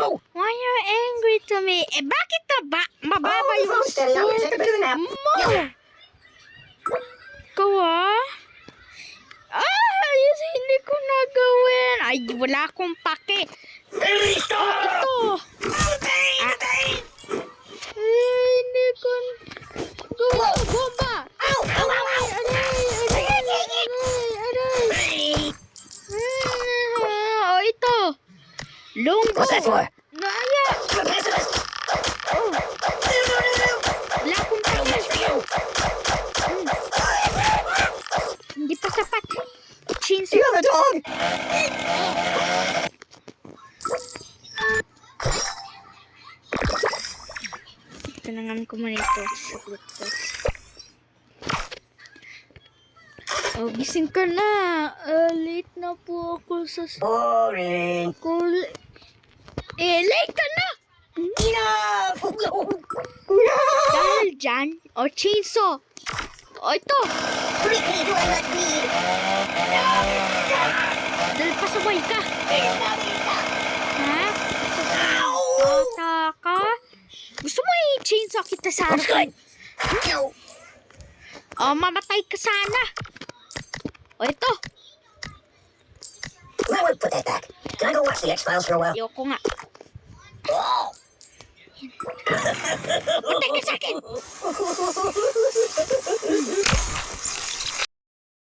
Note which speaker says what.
Speaker 1: Why are you angry to me? Eh, bakit ka ba? Mababa yung
Speaker 2: Steady now. Take a bit of a nap.
Speaker 1: mo. Ikaw hindi ko nagawin. Ay, wala akong pake. Ito. Hindi ko bomba. Ito. Lunggo.
Speaker 2: What's that for?
Speaker 1: Naya. Wala akong pake. Hindi pa sapat. Chainsaw.
Speaker 2: You have a dog.
Speaker 1: Tanangan ko muna ito. Saglit ko. Oh, gising ka na. Late na po ako sa
Speaker 2: Boring.
Speaker 1: school. Late ka na!
Speaker 2: Enough.
Speaker 1: Dahil dyan, chainsaw. Ito.
Speaker 2: Ricky, do I not need?
Speaker 1: Dahil pasabay ka. Ha? Bata ka? Gusto mo i-chainsaw kita sa
Speaker 2: That's good.
Speaker 1: Mamatay ka sana. Ito.
Speaker 2: I would put that back. Can I go watch the X-Files for a while?
Speaker 1: Ayoko nga.
Speaker 2: Oh.
Speaker 1: Patay ka sa akin.